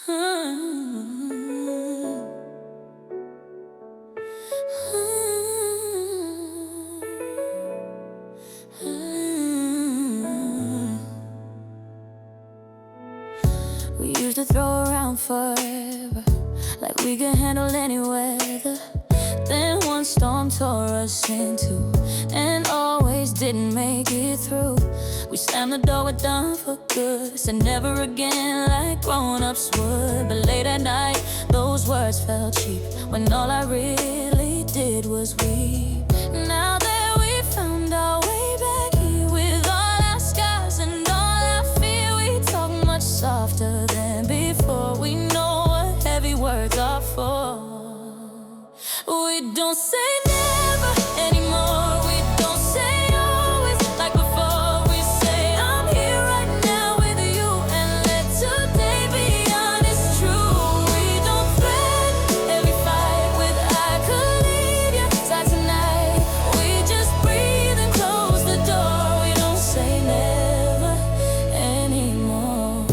We used to throw around forever, like we could handle any weather. Then one storm tore us in two, and always didn't make it through. We slammed the door, we're done for good. Said never again like grown-ups would. But late at night, those words felt cheap, when all I really did was weep. Now that we found our way back here, with all our scars and all our fear, we talk much softer than before. We know what heavy words are for. We don't say never anymore. We don't say always like before. We say I'm here right now with you, and let today be honest, true. We don't threaten every fight with I could leave your side tonight. We just breathe and close the door. We don't say never anymore.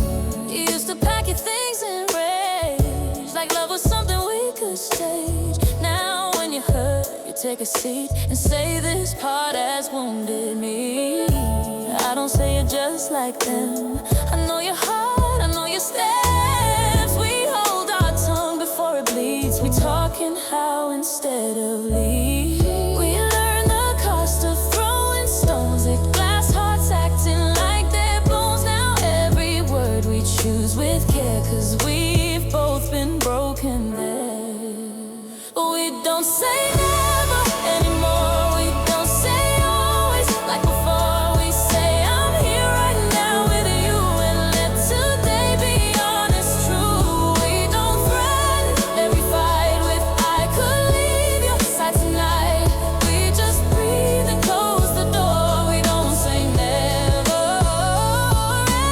You used to pack your things in rage, like love was something we could stage. Now when you hurt, you take a seat and say this part has wounded me. I don't say it just like them. I know your heart, I know your steps. We hold our tongue before it bleeds. We talking how instead of leave. We learn the cost of throwing stones at glass hearts, acting like they're bones. Now every word we choose with care, 'cause we've both been broken there. We don't say never anymore. We don't say always like before. We say I'm here right now with you, and let today be honest, true. We don't threaten every fight with I could leave your side tonight. We just breathe and close the door. We don't say never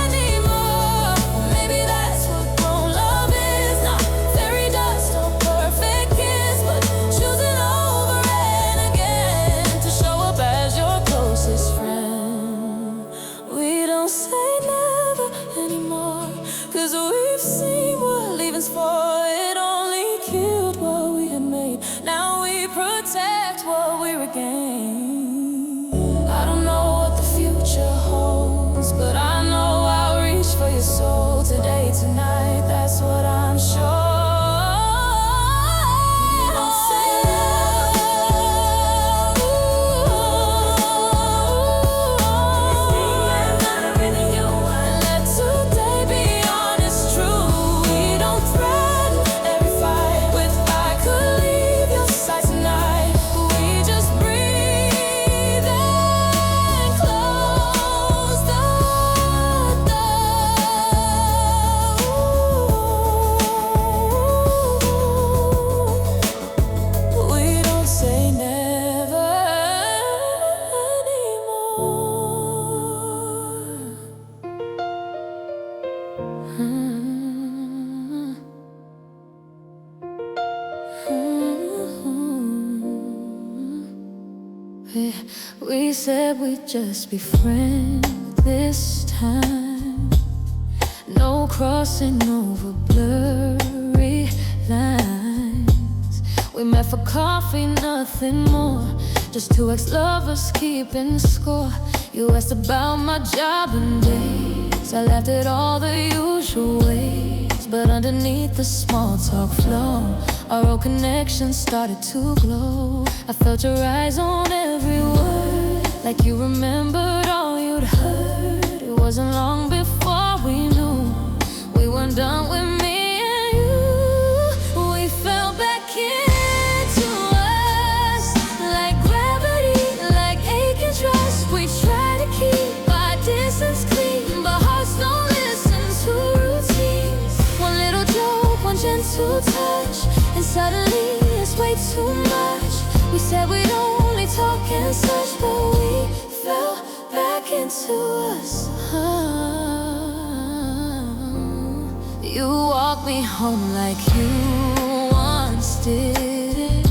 anymore. Maybe that's what grown love is, not fairy dust or perfect kiss, but choosing over and again to show up as your closest friend. We don't say never anymore, 'cause we've seen what leaving's for. It only killed what we had made. Now we protect what we regain. I don't know what the future holds, but I know I'll reach for your soul today, tonight. That's what I'm sure. We don't say let today be honest, true. We don't threaten every fight with I could leave your side tonight. We just breathe and close the door. We don't say never anymore. We said we'd just be friends this time. No crossing over blurry lines. We met for coffee, nothing more. Just two ex-lovers keeping score. You asked about my job and days. I laughed at all the usual ways, but underneath the small talk flow, our old connection started to glow. I felt your eyes on every word, like you remembered all you'd heard. It wasn't long before we knew we weren't done with me and you. We fell back into us like gravity, like aching trust. We try to keep our distance clean, but hearts don't listen to routines. One little joke, one gentle touch, and suddenly it's way too much. We said we'd only talk and such, but we fell back into us. You walked me home like you once did.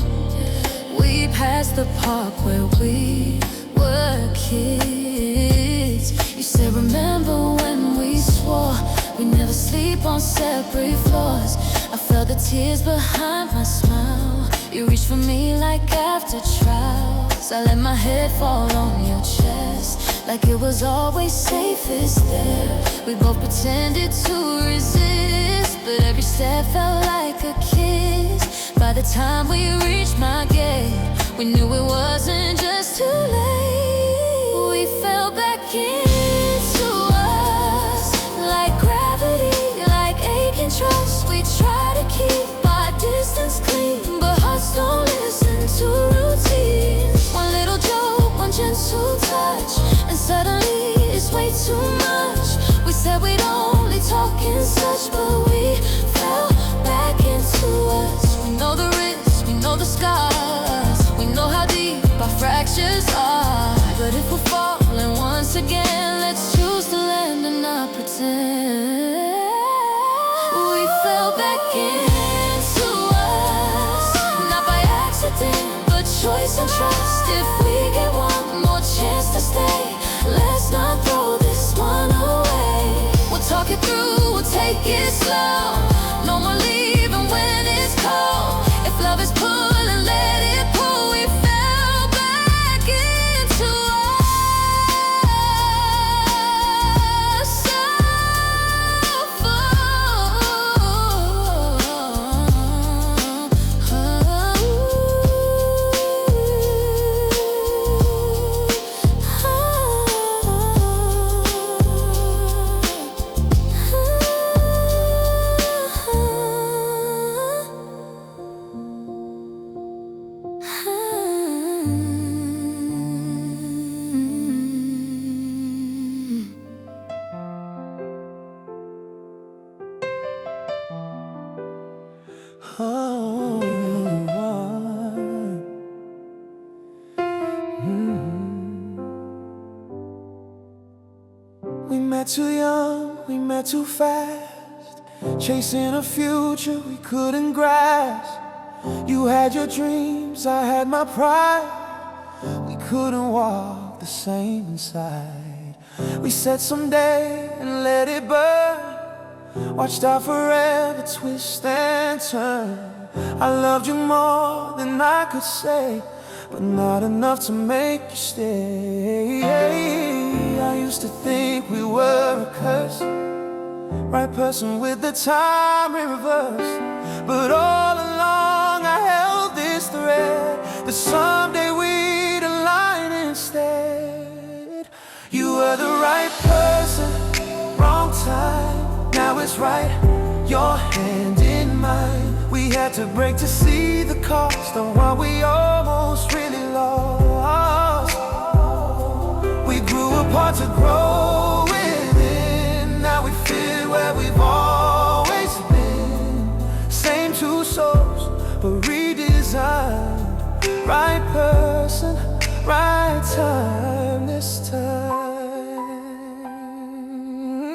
We passed the park where we were kids. You said remember when we swore We never sleep on separate floors. I felt the tears behind my smile. You reached for me like after trials. I let my head fall on your chest, like it was always safest there. We both pretended to resist, but every step felt like a kiss. By the time we reached my gate, we knew it wasn't just too late. We fell back into us like gravity, like aching trust. We try to keep our distance clean, but hearts don't listen to routine. One little joke, one gentle touch, and suddenly it's way too much. We said we'd only talk in such, but we fell back into us. We know the risks, we know the scars, we know how deep our fractures are. But if we're falling once again, let's choose to land and not pretend. We fell back into us, not by accident, but choice and trust. If we get one more chance to stay, let's not throw this one away. We'll talk it through, we'll take it slow. No more leaving when it's cold. If love is pulling, let it pull. We fell back into We met too young, we met too fast, chasing a future we couldn't grasp. You had your dreams, I had my pride. We couldn't walk the same inside. We said someday and let it burn, watched our forever twist and turn. I loved you more than I could say, but not enough to make you stay. I used to think we were a curse, right person with the time in reverse. But all along I held this thread, that someday we'd align instead. You were the right person, wrong time, now it's right, your hand in mine. We had to break to see the cost of what we almost really lost. We grew apart to grow within. Now we fit where we've always been. Same two souls, but redesigned. Right person, right time this time.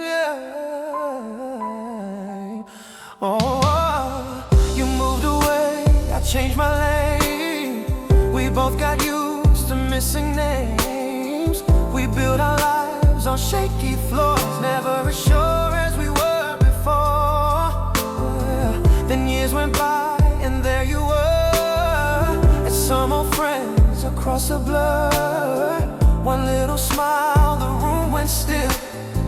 Yeah. Oh, you moved away, I changed my lane. We both got used to missing names. We built our lives on shaky floors, never as sure as we were before. Then years went by and there you were, as some old friends across a blur. One little smile, the room went still,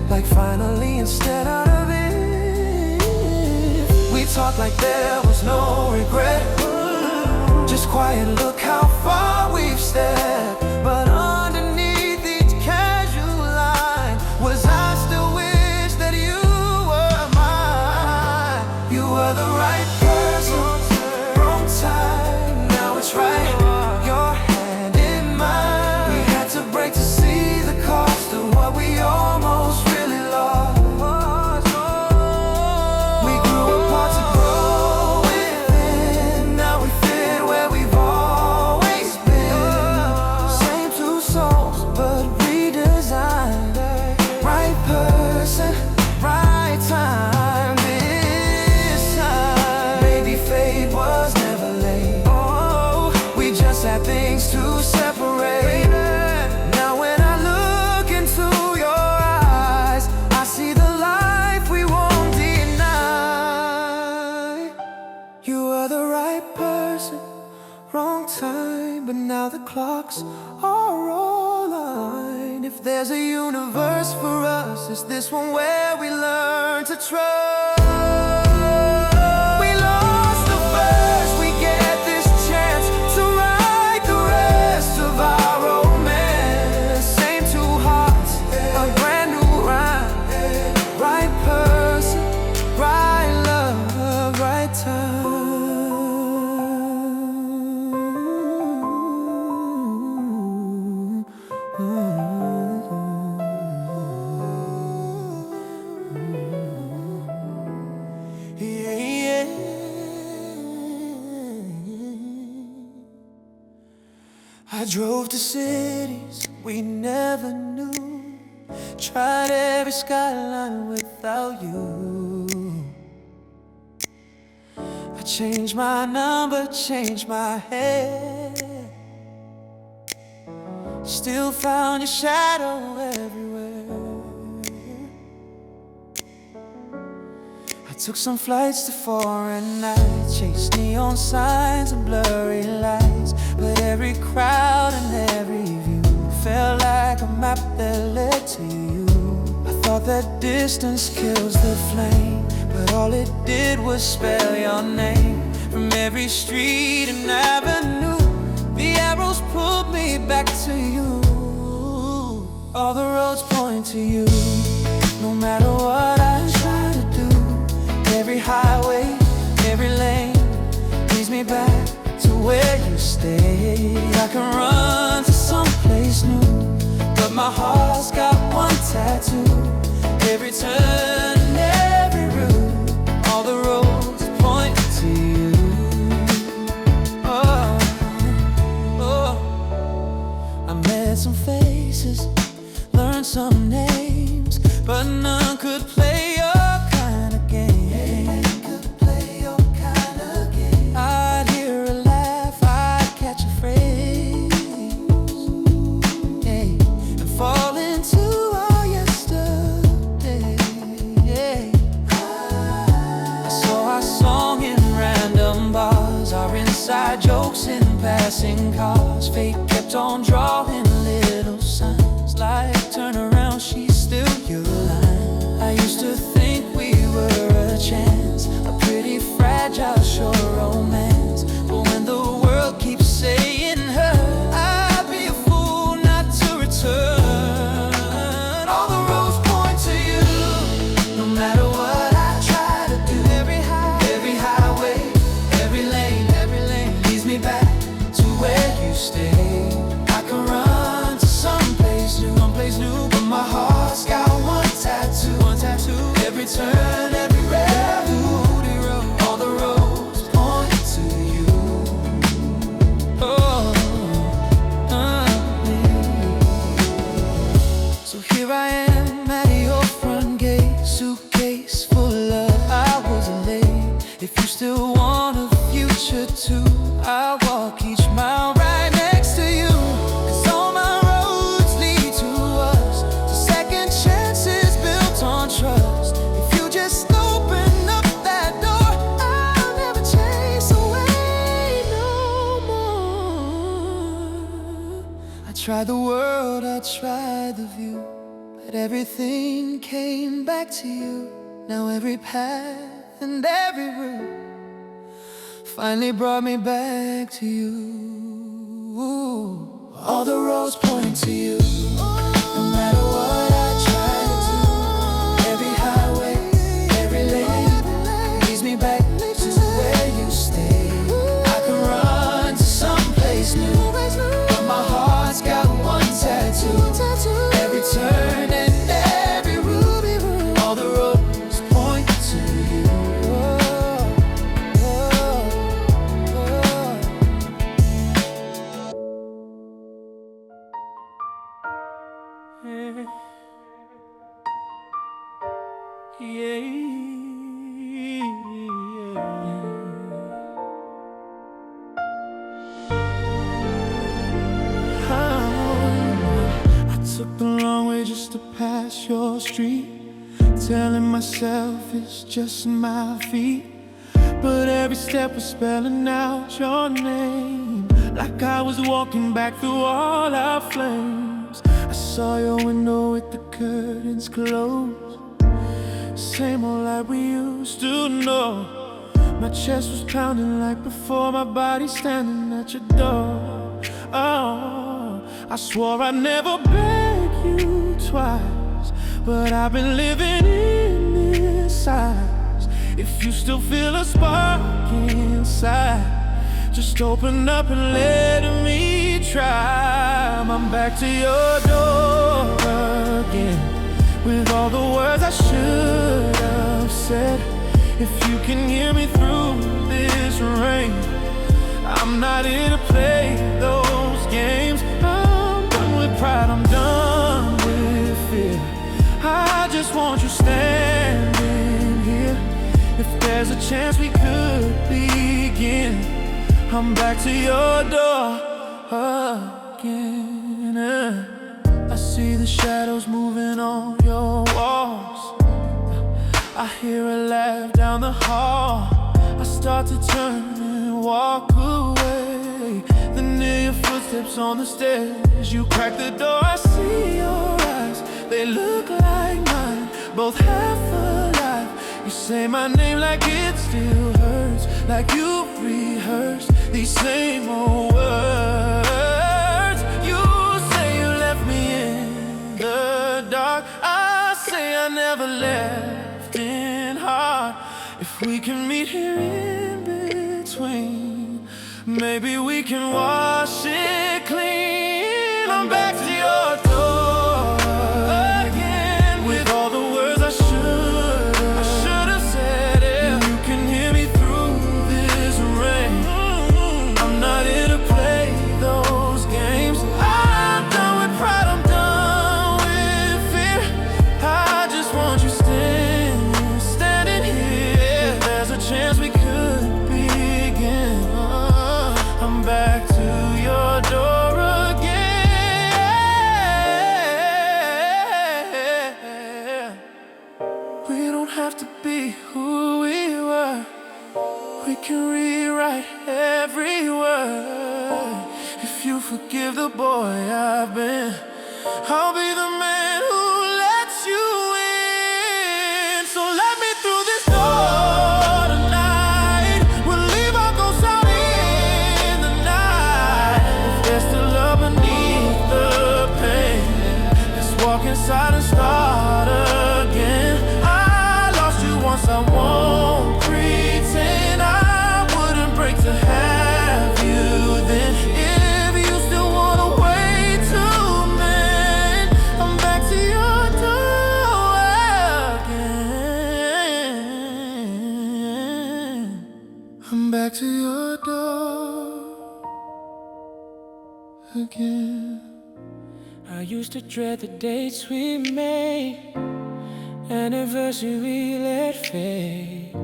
like finally instead of it. We talked like there was no regret, just quiet, look how far we've stepped. But underneath each casual line was I still wish that you were mine. You were the right person, wrong time, now it's right, your hand in mine. We had to break to see the cost of what we almost really lost. We grew apart to grow within. Now we fit where we've always been. Same two souls, but redesigned. Right person, right time this time. but now the clocks are all aligned. If there's a universe for us, is this one where we learn to trust? We lost the first, we get this chance to write the rest of our romance. Same two hearts, a brand new rhyme. Right person, right love, right time. I drove to cities we never knew, tried every skyline without you. I changed my number, changed my head, still found your shadow everywhere. I took some flights to foreign nights, chased neon signs and blurry lights, but every crowd and every view felt like a map that led to you. I thought that distance kills the flame, but all it did was spell your name. From every street and avenue, the arrows pulled me back to you. All the roads point to you, no matter what I try to do. Every highway, every lane leads me back to where you stay. I can run to someplace new, but my heart's got one tattoo. Every turn and every route, all the roads point to you. Oh, oh. I met some faces, learned some names, but none could play your kind of game. I'd hear a laugh, I'd catch a phrase, and fall into our yesterday. I saw our song in random bars, our inside jokes in passing cars. Fate kept on drawing little signs like turn around, she's still your line. I used to think we were a chance, a pretty fragile, sure romance. But when the world keeps saying her, I'd be a fool not to return. All the roads point to you, no matter what I try to do. Every highway, every lane leads me back to where you stay. I can run to someplace new, but my heart's got one tattoo. Every turn, every road, all the roads point to you. Oh, so here I am at your front gate, suitcase full of hours late. If you still want a future too, I'll walk each mile right next to you. 'Cause all my roads lead to us, to second chances built on trust. If you just open up that door, I'll never chase away no more. I tried the world, I tried the view, but everything came back to you. Now every path and every route finally brought me back to you. All the roads point to you, no matter what I try to do. Every highway, every lane leads me back to where you stay. I can run to someplace new, but my heart's got one tattoo. Every turn and every route, all the roads point to you. I took the long way just to pass your street, telling myself it's just my feet. But every step was spelling out your name. like I was walking back through all our flames. I saw your window with the curtains closed. Same old life we used to know. My chest was pounding like before, my body standing at your door. Oh, I swore I'd never beg you twice, but I've been living in this size. If you still feel a spark inside, just open up and let me try. I'm back to your door again, with all the words I should have said. If you can hear me through this rain, I'm not here to play those games. I'm done with pride, I'm done with fear. I just want you standing here. If there's a chance we could begin, I'm back to your door again. I see the shadows moving on your walls. I hear a laugh down the hall. I start to turn and walk away. Then hear your footsteps on the stairs. You crack the door, I see your eyes. They look like mine, both half alive. You say my name like it still hurts, like you rehearsed these same old words. You say you left me in the dark. I say I never left in heart. If we can meet here in between, maybe we can wash it clean. I'm back to your door again, with all the words I should have said. Yeah. You can hear me through this rain. I'm not here to play those games. I'm done with pride, I'm done with fear. I just want you standing here. If there's a chance we could begin, I'm back to your door again. We don't have to be who we were. We can rewrite every word. If you forgive the boy I've been, I'll be the man who lets you in. So let me through this door tonight. We'll leave our ghosts out in the night. If there's still love beneath the pain, let's walk inside and start again. I lost you once, I won't pretend I wouldn't break to have you then. If you still wanna wait to mend, I'm back to your door again. I'm back to your door again. I used to dread the dates we made, anniversary we let fade.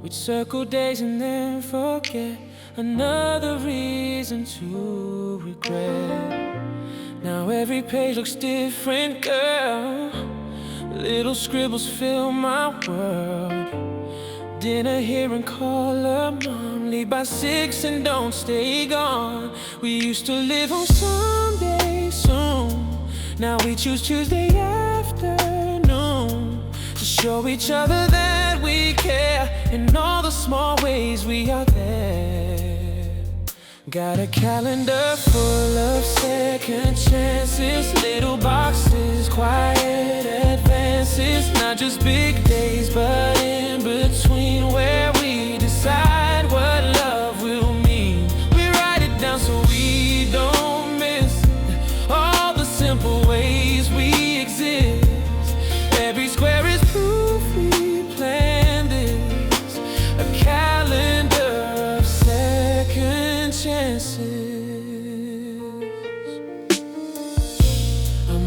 We'd circle days and then forget, another reason to regret. Now every page looks different, girl. Little scribbles fill my world. Dinner here and call her mom. Leave by 6 and don't stay gone. We used to live on Sunday soon. Now we choose Tuesday afternoon to show each other that we care. In all the small ways we are there. Got a calendar full of second chances, little boxes, quiet advances. Not just big days, but in between, where we decide what love will mean. We write it down so we don't miss all the simple ways we exist. Every square is proof we planned this, a calendar of second chances.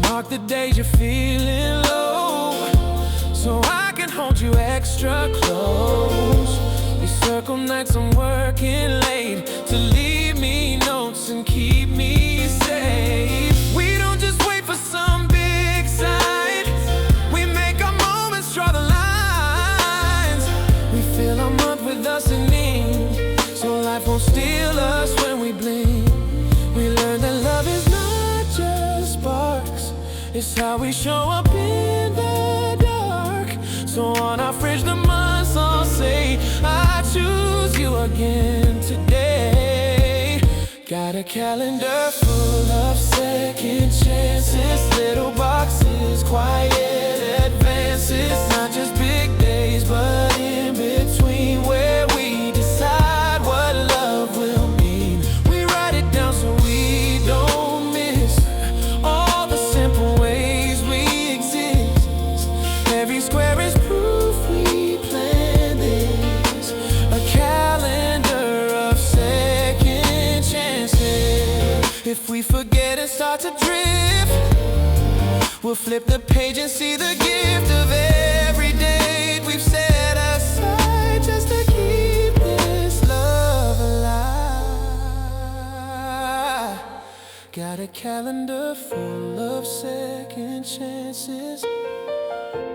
Mark the days you're feeling low, so I can hold you extra close. We circle nights I'm working late to leave me notes and keep me safe. We don't just wait for some big sign. We make our moments, draw the lines. We fill our month with us and need, so life won't steal us when we blink. It's how we show up in the dark. So on our fridge the months all say, I choose you again today. Got a calendar full of second chances, little boxes, quiet advances. Not just big days, but in between, where we decide what love will mean. We write it down so we don't miss all the simple ways we exist. Every square is proof we planned this. A calendar of second chances. If we forget and start to drift, we'll flip the page and see the gift of every date we've set aside just to keep this love alive. Got a calendar full of second chances,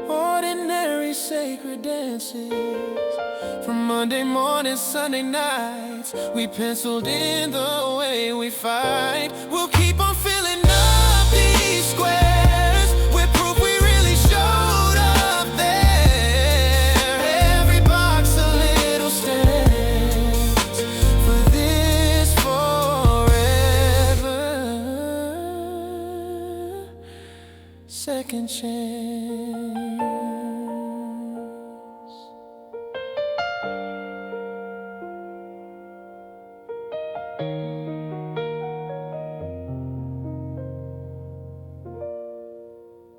ordinary sacred dances. From Monday mornings, Sunday nights, we penciled in the way we fight. We'll keep on filling up these squares with proof we really showed up there. Every box a little stands for this forever second chance.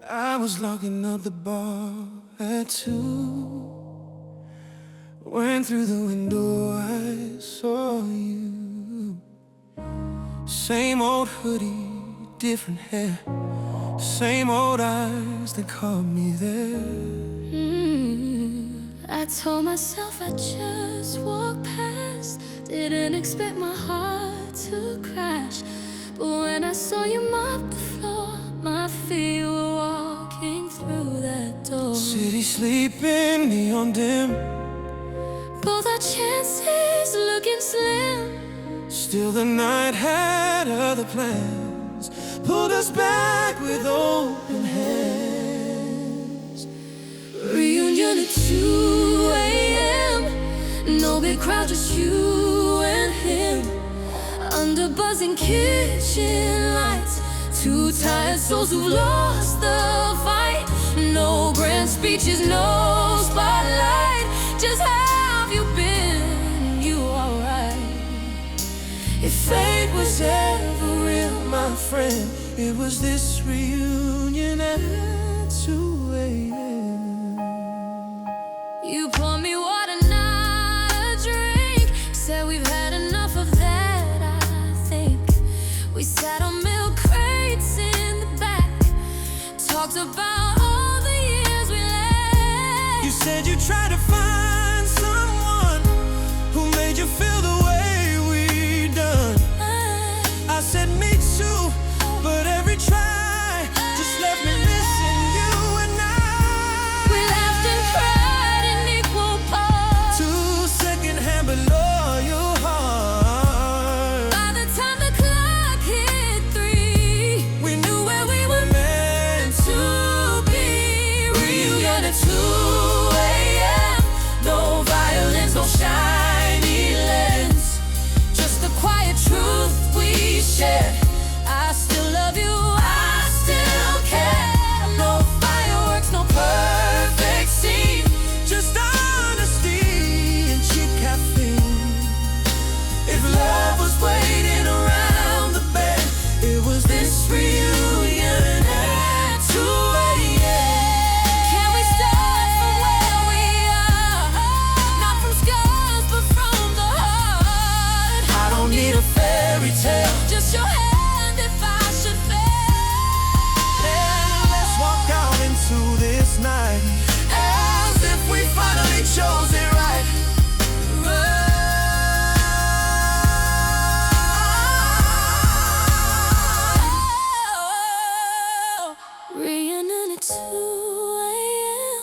I was locking up the bar at 2. Went through the window, I saw you. Same old hoodie, different hair. Same old eyes that caught me there. I told myself I'd just walk past. Didn't expect my heart to crash. But when I saw you mop the floor, my feet were walking through that door. City sleeping, neon dim. Both our chances looking slim. Still the night had other plans, pulled us back with open hands. Reunion at 2 a.m. No big crowd, just you and him. Under buzzing kitchen lights, two tired souls who lost the fight. No grand speeches, no spotlight. Just have you been? You alright? If fate was ever real, my friend, it was this reunion at 2 a.m. You pour me water, not a drink. Said we've had enough of that, I think. We sat on milk crates in the back, talked about all the years we left. You said you tried to find someone who made you feel the way we done. I said me too, but every try just left me missing you and I. We laughed and cried in equal parts. 2 second-hand but loyal heart. By the time the clock hit 3, We knew where we were meant to be. Reunion at 2 a.m. No violence, no shiny lens, just the quiet truth we share. I still love you, I still care. No fireworks, no perfect scene. just honesty and cheap caffeine. If love was waiting around the bend, it was this reunion at 2 a.m. Can we start from where we are? Not from scars, but from the heart. I don't need a fairy tale. Just your hand if I should fail. And let's walk out into this night as if we finally chose it right. Reunion at 2 a.m.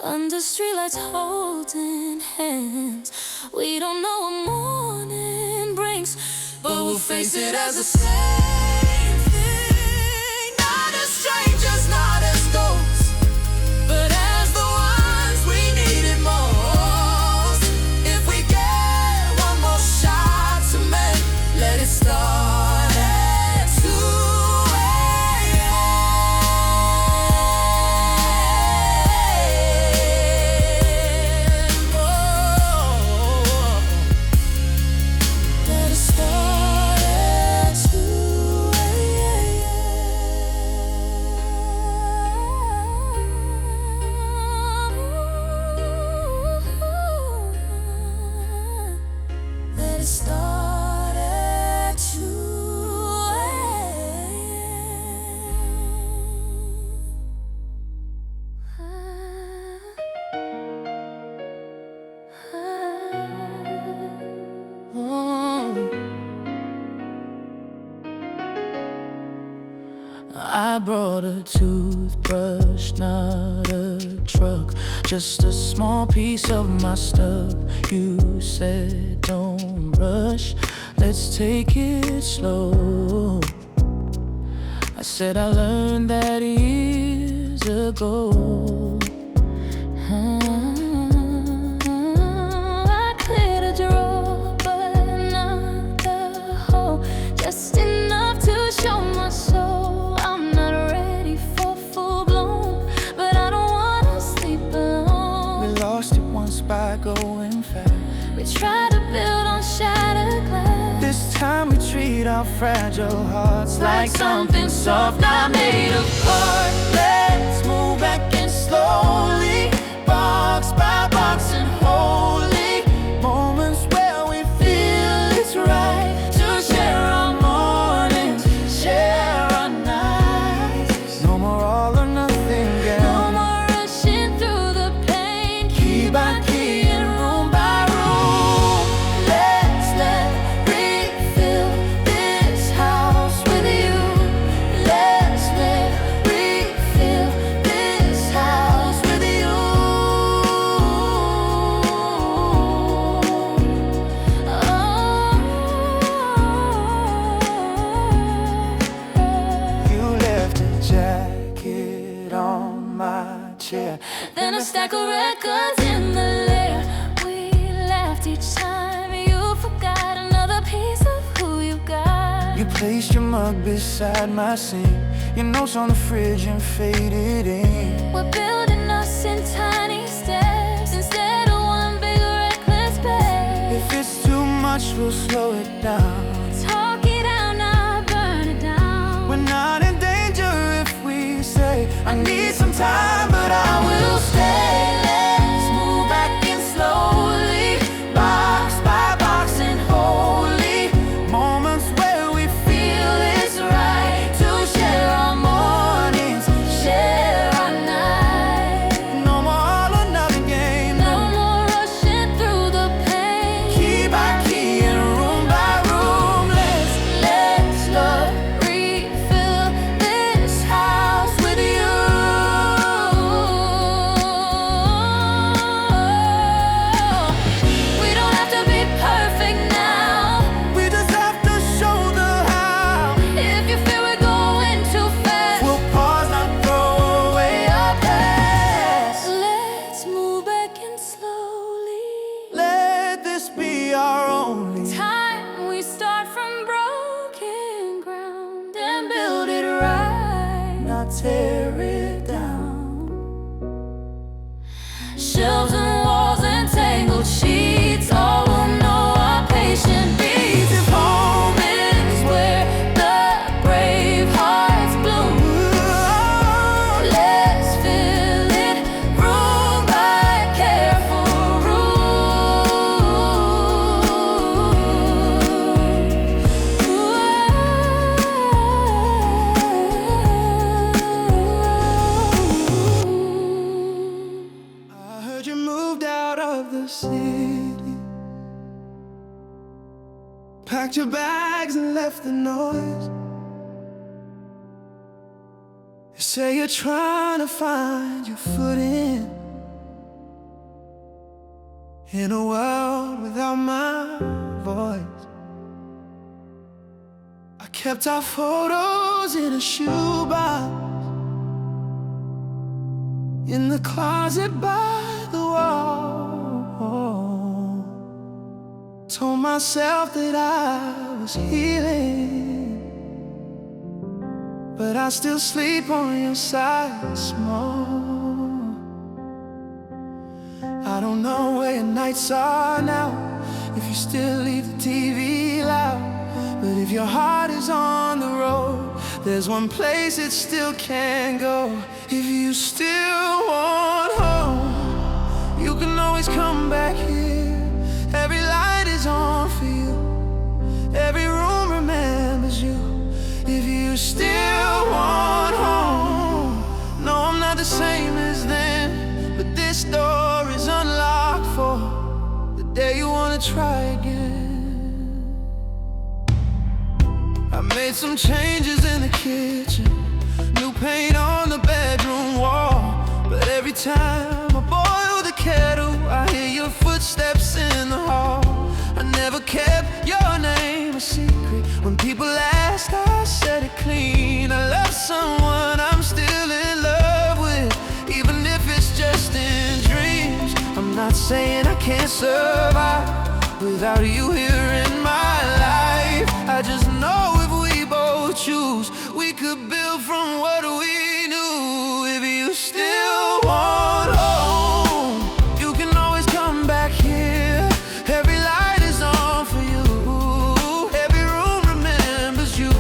Under streetlights holding hands. We don't know what morning brings, but we'll face it as the same thing. Not a stranger. I brought a toothbrush, not a truck, just a small piece of my stuff. You said don't rush, let's take it slow. I said I learned that years ago. I cleared a drawer, but not the whole, just enough to show my soul. I'm not ready for full blown, but I don't wanna sleep alone. We lost it once by going fast. We try to build on shattered glass. This time we treat our fragile hearts like something soft, not made of heart. Let's move back in slowly, box by box and holy. Moments where we feel it's right To share our mornings, share our nights. No more all or nothing, girl. no more rushing through the pain. Key by key and room by room. Let's refill this house with you. Let's refill this house with you. You left a jacket on my chair. Then a stack of records in the lair. We laughed each time you forgot another piece of who you got. You placed your mug beside my sink, your notes on the fridge and faded in. We're building us in tiny steps instead of one big reckless bed. If it's too much, we'll slow it down. Talk it out, not burn it down. We're not in danger if we say, I need some time, but I will stay. Let's move back in slowly, box by box and holy. Moments where we feel it's right to share our mornings, share our nights. No more all or nothing game. No more rushing through the pain. Key by key and room by room. Let's love. Refill this house with you. We don't have to be perfect now. We just have to show the how. If you feel we're going too fast, We'll pause, not throw away our past. let's move back in slowly. Let this be our only Time we start from broken ground and build it right. not tear it down. Shelves and walls and tangled sheets, all will know our patient beats. If home is where the brave hearts bloom, let's fill it room by careful room. I heard you moved out of the city, packed your bags and left the noise. You say you're trying to find your footing in a world without my voice. I kept our photos in a shoebox in the closet by the wall. Told myself that I was healing, but I still sleep on your side small. I don't know where your nights are now, if you still leave the TV loud. But if your heart is on the road, there's one place it still can go. If you still want home, you can always come back here. Every light is on for you, every room remembers you. If you still want home, no, I'm not the same as then, but this door is unlocked for the day day you wanna try again. I made some changes in the kitchen, new paint on the bedroom wall. But every time I boil the kettle, I hear your footsteps in the hall. I never kept your name a secret. When people ask, I said it clean. I love someone I'm still in love with, even if it's just in dreams. I'm not saying I can't survive without you here in my life. I just know if we both choose, we could build from what we knew. If you still want home, you can always come back here. Every light is on for you, every room remembers you.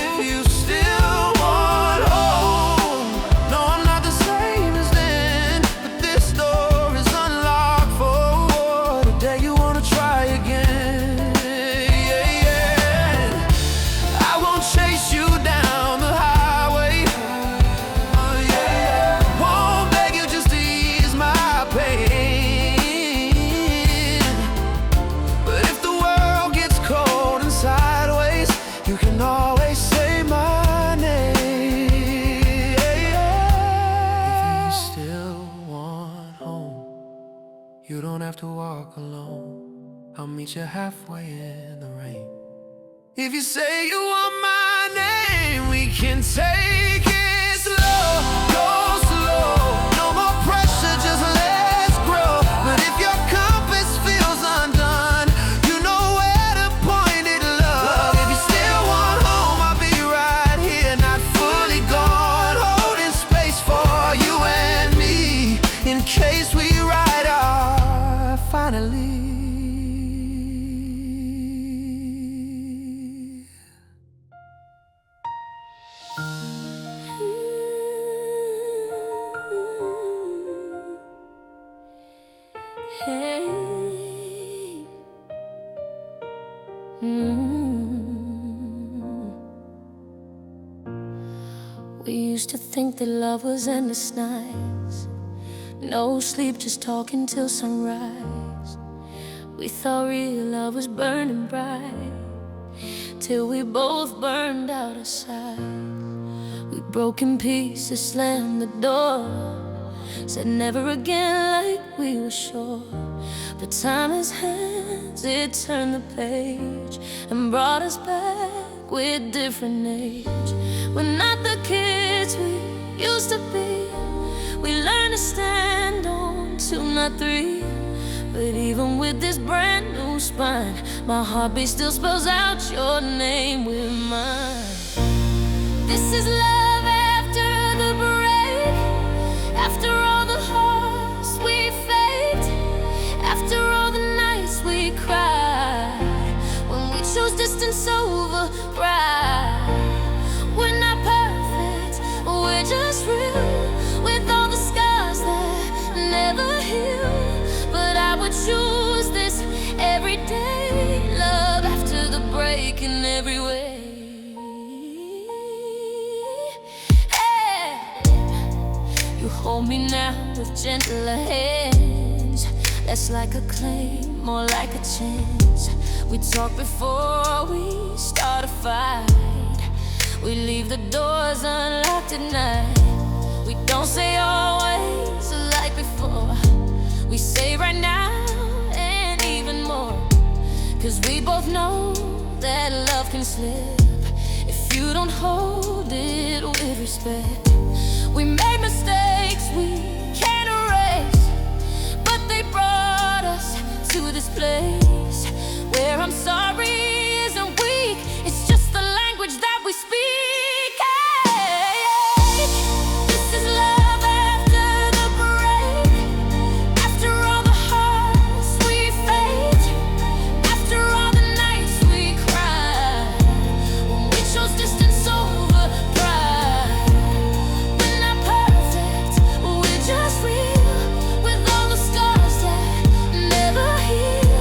If you still want home, no, I'm not the same as then, but this door is unlocked for the day you wanna try again. Yeah, yeah. I won't chase you down the highway. Yeah. Won't beg you just to ease my pain. But if the world gets cold and sideways, you can always say my name. If you still want home, you don't have to walk alone. I'll meet you halfway in the rain. If you say you want my name, we can take it slow, go slow. No more pressure, just let's grow. But if your compass feels undone, you know where to point it, love. If you still want home, I'll be right here, not fully gone, holding space for you and me, in case we ride our finally. Hey. We used to think that love was endless nights, no sleep, just talking till sunrise. We thought real love was burning bright, till we both burned out of sight. We broke in pieces, slammed the door, said never again like we were sure. But time has hands, it turned the page and brought us back with different age. We're not the kids we used to be. We learned to stand on two, not three. But even with this brand new spine, my heartbeat still spells out your name with mine. This is love after the break, after all the hearts we faked, after all the nights we cried, when we chose distance over pride. We're not perfect, we're just real, with all the scars that never heal. But I would choose this every day, love after the break in every way. You hold me now with gentler hands, less like a claim, more like a chance. We talk before we start a fight, we leave the doors unlocked at night. We don't say always like before, we say right now and even more. Cause we both know that love can slip if you don't hold it with respect. We made mistakes we can't erase, but they brought us to this place where I'm sorry isn't weak, it's just the language that we speak. This is love after the break, after all the hearts we faked, after all the nights we cried, when we chose distance over pride. We're not perfect, we're just real, with all the scars that never heal.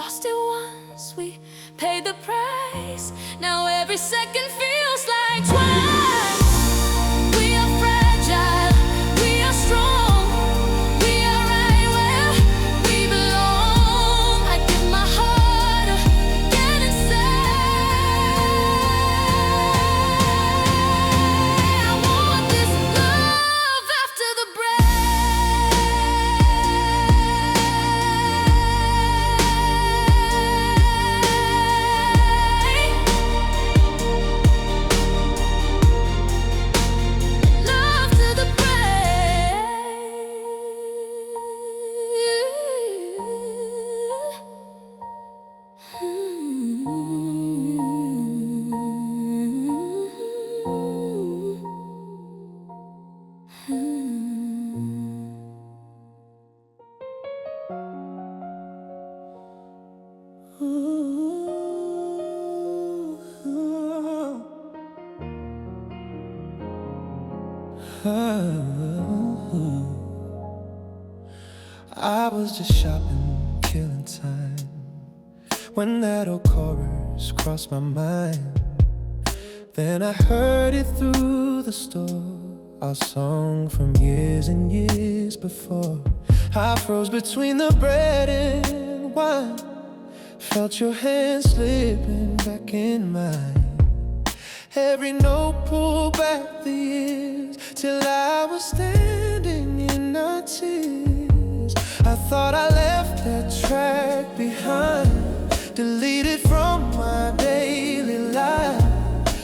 lost it once, we paid the price. Now every second feels like twice. We are fragile, we are strong, we are right where we belong. I give my heart again and say I want this love after the I was just shopping, killing time, when that old chorus crossed my mind. Then I heard it through the store, our song from years and years before. I froze between the bread and wine, felt your hand slipping back in mine. Every note pulled back the years, till I was standing in our tears. I thought I left that track behind, deleted from my daily life.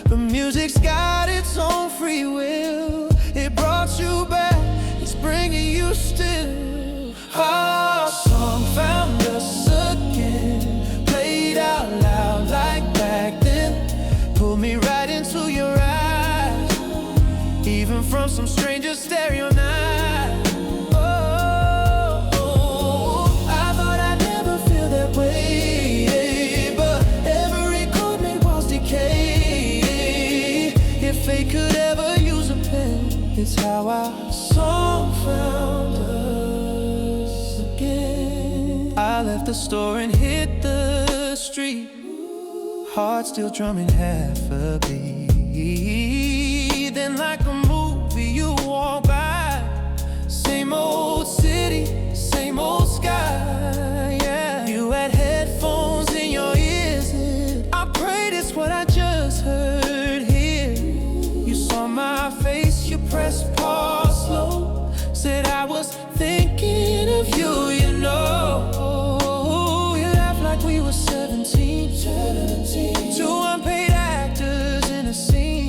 But music's got its own free will. It brought you back, it's bringing you still. Our song found us again, played out loud like back then. Pulled me right into your eyes, even from some stranger stereo night. Oh, I thought I'd never feel that way, but every chord made walls decay. If fate could ever use a pen, it's how our song found us again. I left the store and hit the street, heart still drumming half a beat. Then like a movie you walk by, same old city, same old sky, yeah. You had headphones in your ears, I prayed it's what I just heard here. You saw my face, you pressed pause slow, said I was thinking of you, you know. You laughed like we were 17, two unpaid actors in a scene.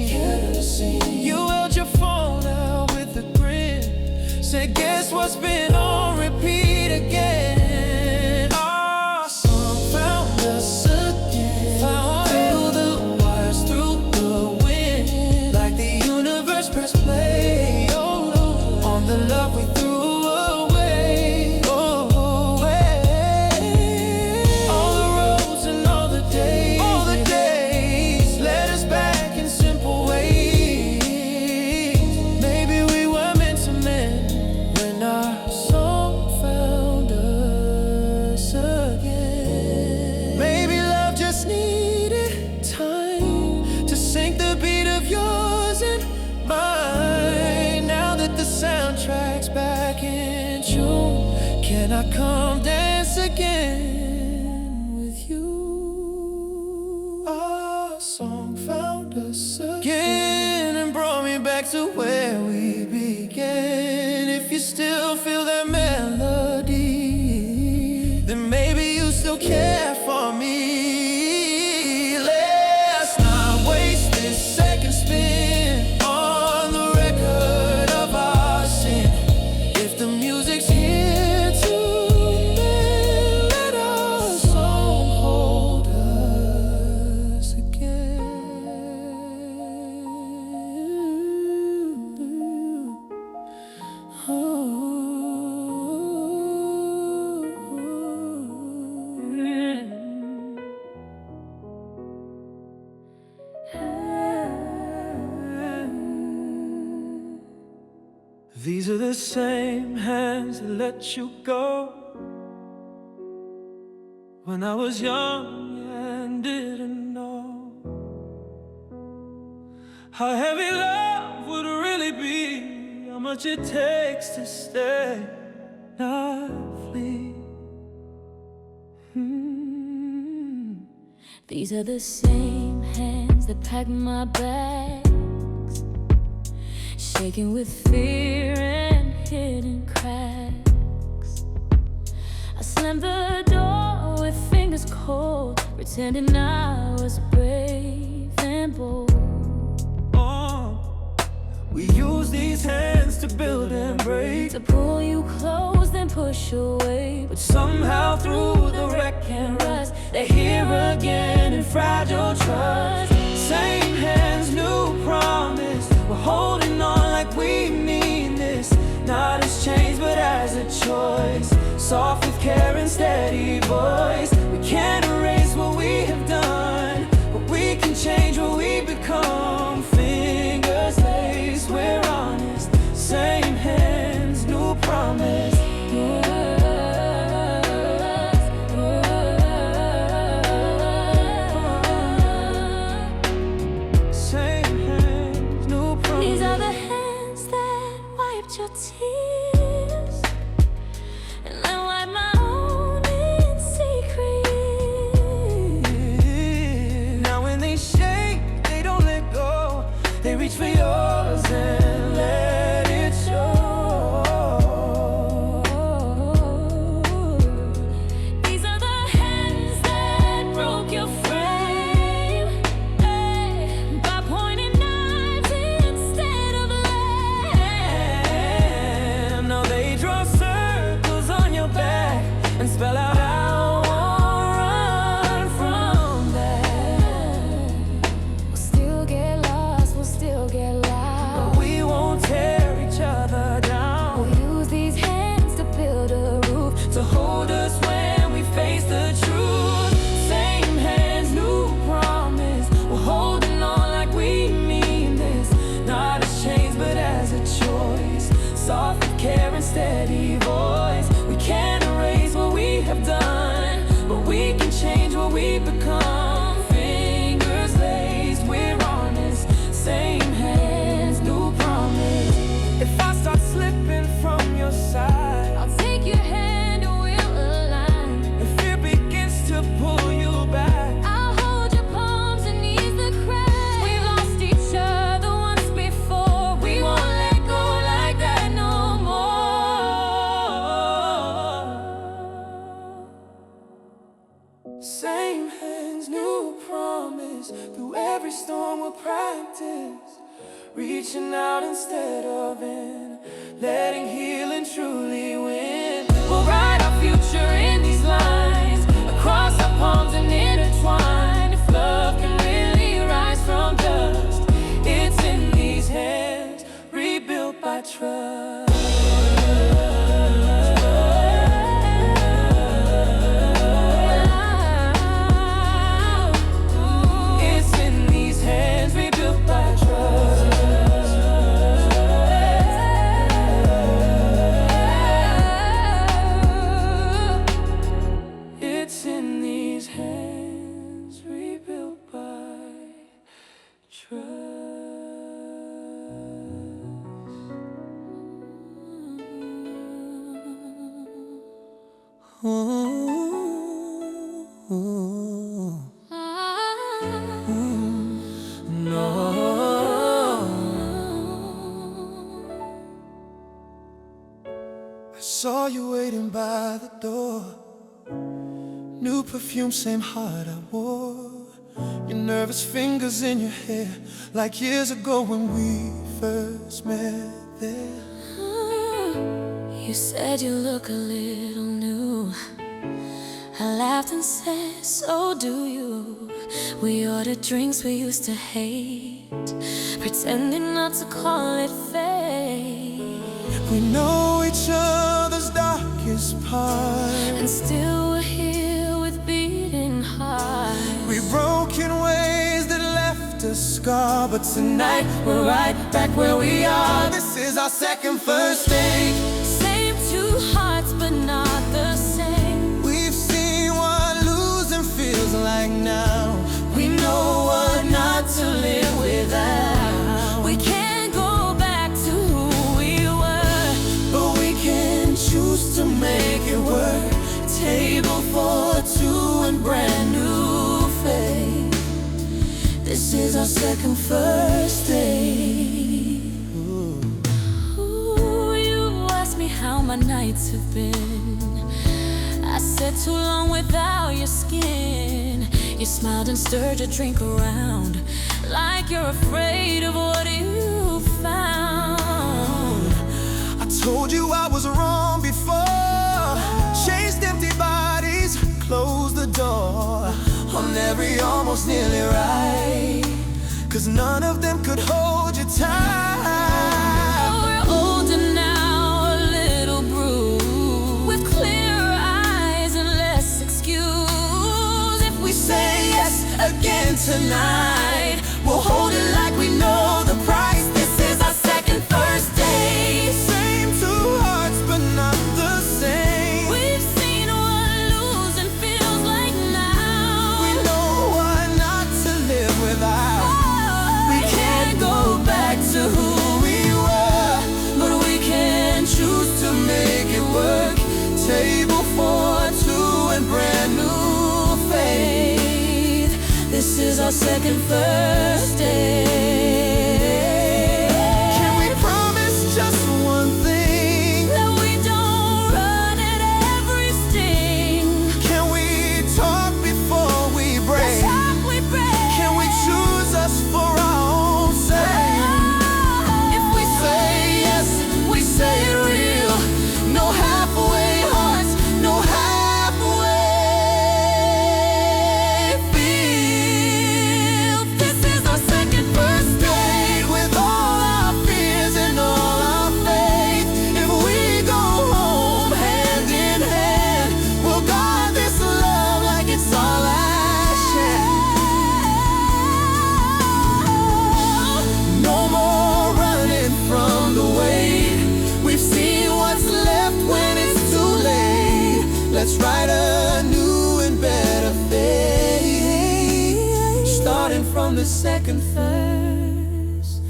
You held your phone out with a grin, said guess what's been on repeat again. Our song found us again, through the wires, through the wind, like the universe pressed play, oh, on the love we threw away. Oh, hey. All the roads and all the days led us back in simple ways. Maybe we were meant to mend when our song found us again. Maybe love just needed time to sync the beat of yours and mine. Now that the soundtrack's back in tune, can I come dance again with you? Our song found us again and brought me back to where we began. If you still feel that melody, then maybe you still care for me. Let's not waste this second spin on the record of our sin. If the music's here to mend, let our song hold us again. These are the same hands that let you go. when I was young and didn't know how heavy love would really be, how much it takes to stay, not flee. These are the same hands that pack my bags, shaking with fear and hidden cracks. I slammed the door with fingers cold, pretending I was brave and bold. We use these hands to build and break, to pull you close then push away. but somehow through the wreck and rust, they're here again in fragile trust. Same hands, new promise. We're holding on like we mean this, not as change but as a choice. Soft with care and steady voice. We can't erase what we have done, but we can change what we become. Fingers laced, we're honest. Same hands, new promise. Same hands, new promise. These are the hands that wiped your tears, and I wipe my own in secret. Now when they shake, they don't let go. They reach for yours and let it show. These are the hands that broke your frame, by pointing knives instead of And now they draw circles on your back and spell out how I'll run from that. We'll still get lost, we'll still get loud. We won't tear each other down. We'll use these hands to build a roof, To hold us when we face the truth. Same hands, new promise. We're holding on like we mean this, not as change but as a choice. Soft with care and steady voice. We can't erase what we have done, but we can change what we become. Fingers laced, we're honest. Same hands, new promise. If I start slipping from your side, I'll take your hand and we'll align. if fear begins to pull you back, I'll hold your palms and ease the cracks. We've lost each other once before. We won't let go like that no more. same hands, new promise. Through every storm we'll practice, reaching out instead of in, letting healing truly win. We'll write our future in these lines, across our palms and intertwine. If love can really rise from dust, it's in these hands, rebuilt by trust. It's in these hands, rebuilt by trust. It's in these hands, rebuilt by trust. I saw you waiting by the door, new perfume, same heart I wore. Your nervous fingers in your hair, like years ago when we first met there. You said you look a little new. I laughed and said, so do you. We ordered drinks we used to hate, pretending not to call it fate. We know each other's darkest part, And still we're here with beating hearts. we broke in ways that left a scar, but tonight we're right back where we are. This is our second first date. Same two hearts but not the same. We've seen what losing choose to make it work. Table for two and brand new faith. This is our second first date. Ooh, you asked me how my nights have been. I said too long without your skin. You smiled and stirred your drink around like you're afraid of what you found. I told you I was wrong before. Chased empty bodies, closed the door on every almost nearly right, 'cause none of them could hold you tight. We're older now, a little bruised, with clearer eyes and less excuse. If we Say yes again tonight, we'll hold it like we know the price. This is our second first date. Same two hearts, but not the same. we've seen what losing feels like now, We know what not to live without. We can't go back to who we were, but we can choose to make it work. Table for two and brand new faith. This is our second first date. Can we promise just one thing? that we don't run at every sting. Can we talk before we break? Talk we break. Can we choose us for our own sake? If we say yes, we say it real. No halfway hearts, no halfway feel. This is our second first date with all our fears and all our faith. If we go home hand in hand, we'll guard this love like it's all our share. No more running from the weight. We've seen what's left when it's too late. Let's write a new and better fate, starting from the second first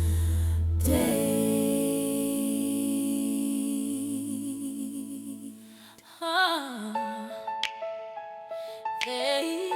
date. They,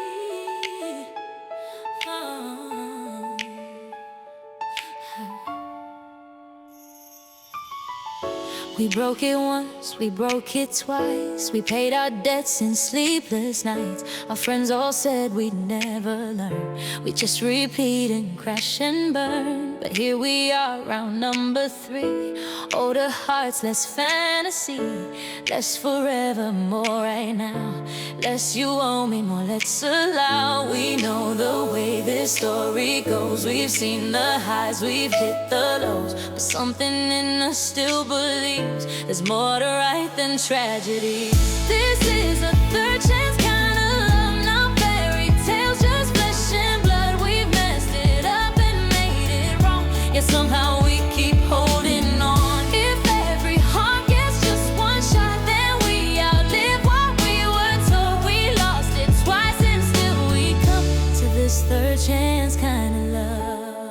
We broke it once, we broke it twice. We paid our debts in sleepless nights. Our friends all said we'd never learn. We just repeat and crash and burn. But here we are, round number 3. Older hearts, less fantasy, less forevermore right now. Less you owe me, more let's allow. We know the way this story goes. We've seen the highs, we've hit the lows, but something in us still believes there's more to right than tragedy. This is a third chance kind of love, not fairy tales, just flesh and blood. We've messed it up and made it wrong, yet somehow we keep holding on. If every heart gets just one shot, then we outlive what we were told. We lost it twice and still we come to this third chance kind of love.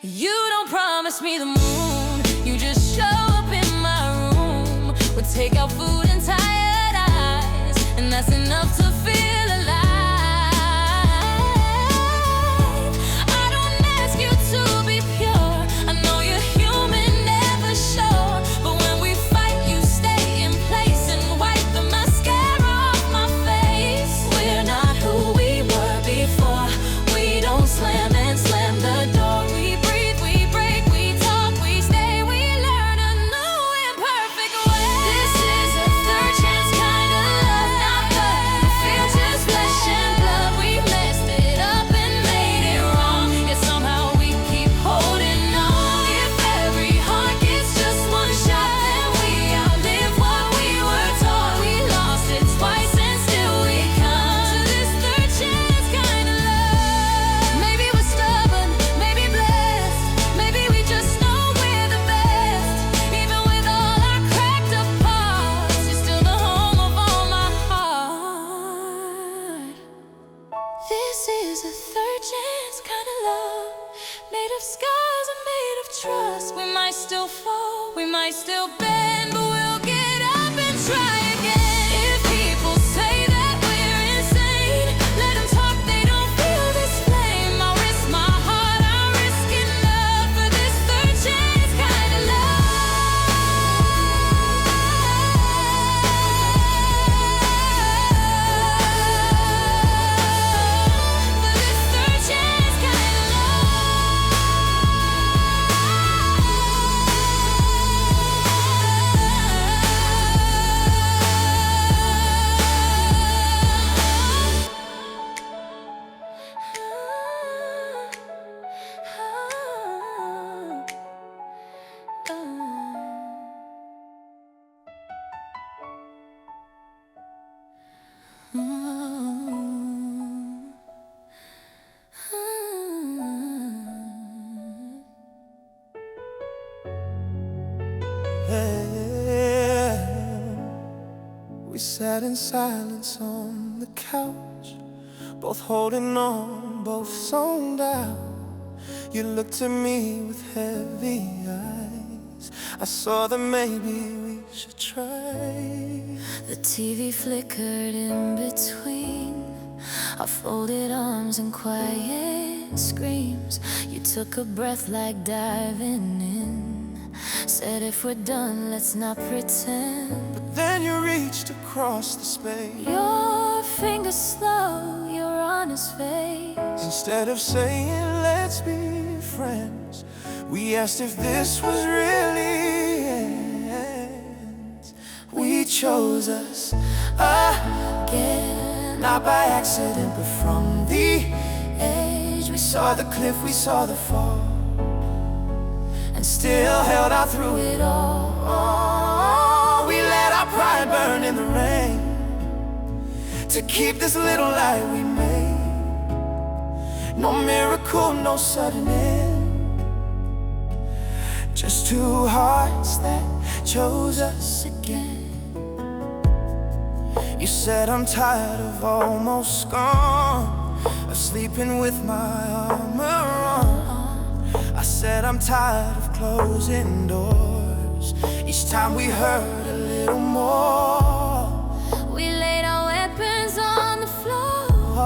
You don't promise me the moon, you just show up in my room with takeout food and tired eyes, and that's enough to feel alive. I don't ask you to be pure, I know you're human, never sure, but when we fight you stay in place and wipe the mascara off my face. We're not who we were before, we don't slam and slam the door. Feel made of scars and made of trust. We might still fall, we might still bend, but we'll get up and try again. If people say that we're insane, let them talk, they don't feel this flame. I'll risk my heart, I'll risk enough for this third chance kind of We sat in silence on the couch, both holding on, both zoned out. You looked at me with heavy eyes. I saw that maybe we should try. The TV flickered in between our folded arms and quiet screams. You took a breath like diving in, said if we're done, let's not pretend. But then you reached across the space, Your fingers slow, your honest face. Instead of saying let's be friends, we asked if this was really ends. We chose us again, not by accident but from the edge. We saw the cliff, we saw the fall, and still held out through it all. We let our pride burn in the rain to keep this little light we made. No miracle, no sudden end, just two hearts that chose us again. You said I'm tired of almost gone, of sleeping with my armor on. I said I'm tired of closing doors, each time we heard a little more. We laid our weapons on the floor,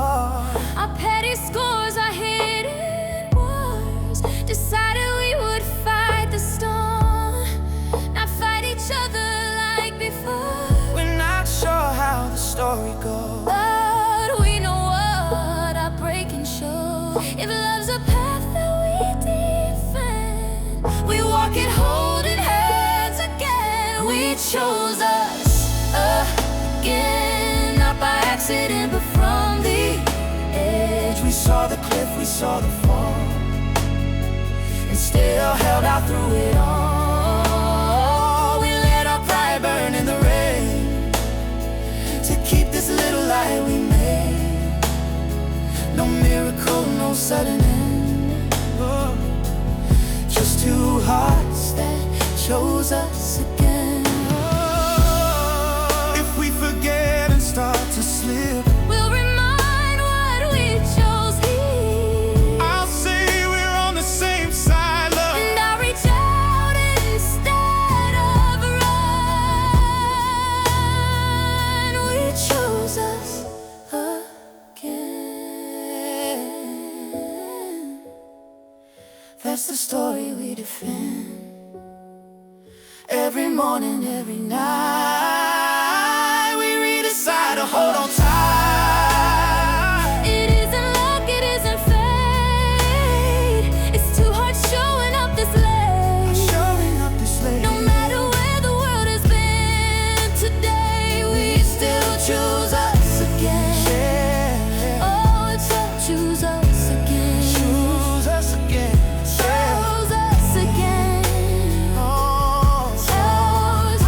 our petty scores, our hidden wars. Decided we would fight the storm, not fight each other like before. We're not sure how the story goes, but we know what our breaking show. If love's a path that we defend, we walk it holding hands again. We chose us again, not by accident but from the edge. we saw the cliff, we saw the fall, And still held out through it all. we let our pride burn in the rain to keep this little light we made. No miracle, no sudden end, just two hearts that chose us again. If we forget and start to slip, we'll remind what we chose here. I'll say we're on the same side, love, And I'll reach out instead of run. We chose us again. That's the story we defend. Every morning, every night, we redecide to hold on tight. It isn't luck, it isn't fate. It's two hearts showing up this late. showing up this late. No matter where the world has been today, we still choose us again. Yeah. Oh, it's a choose us again. Choose us again. Chose us again. Oh. Chose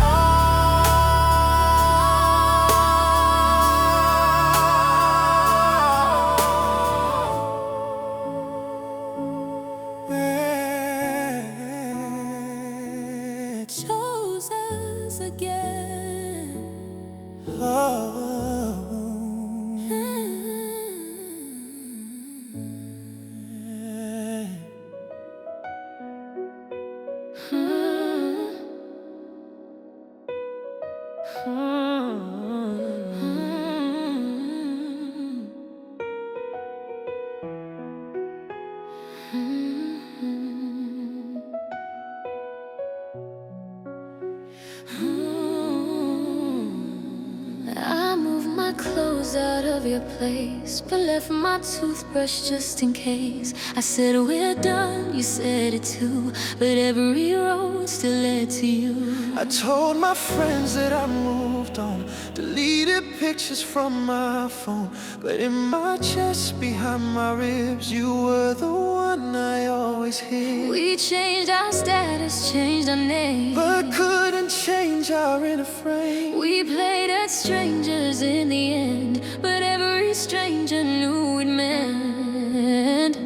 of your place, but left my toothbrush just in case. I said we're done, you said it too, but every road still led to you. I told my friends that I moved on, deleted pictures from my phone, but in my chest behind my ribs, you were the one I always hid. We changed our status, changed our name, but couldn't change our inner frame. we played at strangers in the end, but every stranger knew it meant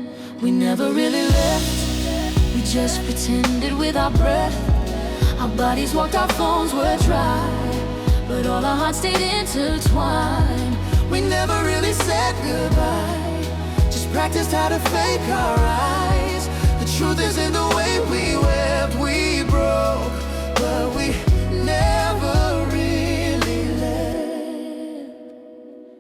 we never really left. We just pretended with our breath. Our bodies walked, our phones were dry, but all our hearts stayed intertwined. We never really said goodbye, just practiced how to fake our eyes. The truth is in the way we wept, we broke, but we never really left.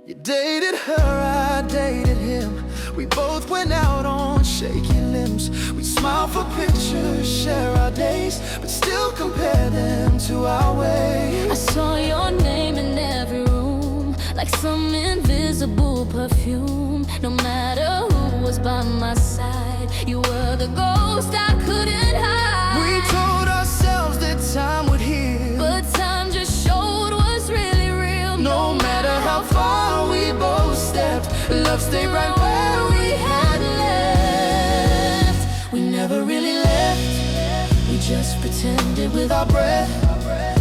You dated her, I dated him. We both went out on shaky limbs. We'd smile for pictures, share our days, but still compare them to our ways. I saw your name in every room, like some invisible perfume. No matter who was by my side, you were the ghost I couldn't hide. We told ourselves that time would heal, but time just showed what's really real. no matter how far we both stepped, love stayed right where we had left. We never really left. We just pretended with our breath.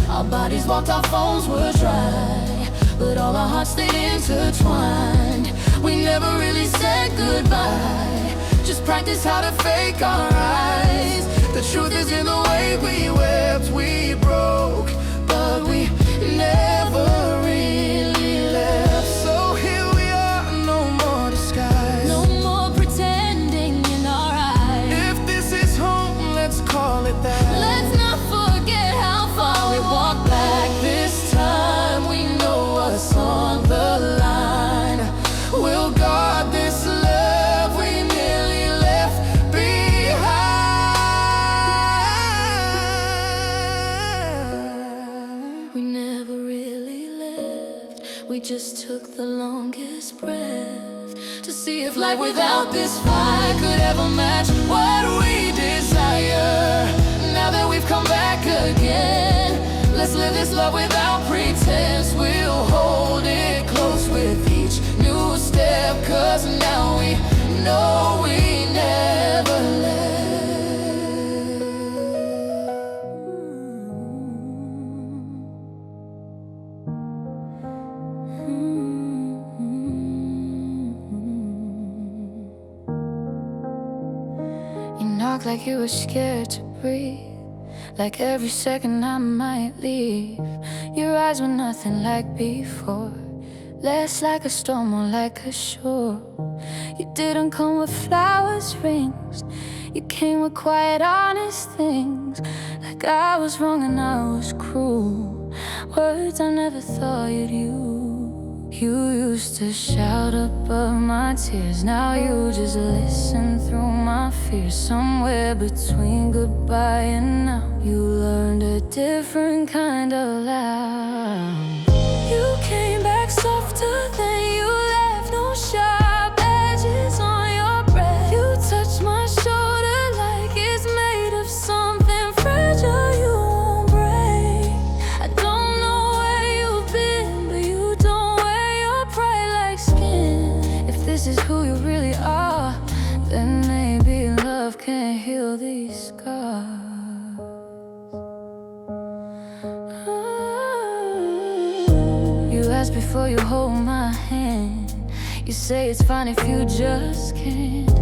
Our bodies walked, our phones were dry, but all our hearts stayed intertwined. We never really said goodbye, just practiced how to fake our eyes. The truth is in the way we wept, we broke, but we never really left. So here we are, no more disguise, No more pretending in our eyes. if this is home, let's call it that. Let's not forget how far we walked back. This time we know what's on the line. We'll guard this love we nearly left behind. We never really left. We just took the longest breath to see if life without this fire could ever match what we desire. Now that we've come back again, let's live this love without pretense. We'll hold it close with each new step, 'cause now we know we never left. You knock like you were scared to breathe, like every second I might leave. Your eyes were nothing like before, less like a storm, more like a shore. You didn't come with flowers, rings. You came with quiet, honest things. Like I was wrong and I was cruel, words I never thought you'd use. You used to shout above my tears, now you just listen through my fears. Somewhere between goodbye and now, you learned a different kind of loud. You came back softer than you left, no sharp edges on your breath. You touched my shoulder like it's made of something fragile you won't break. I don't know where you've been, but you don't wear your pride like skin. If this is who you really are, then maybe love can heal these scars. You ask before you hold my hand. You say it's fine if you just can't.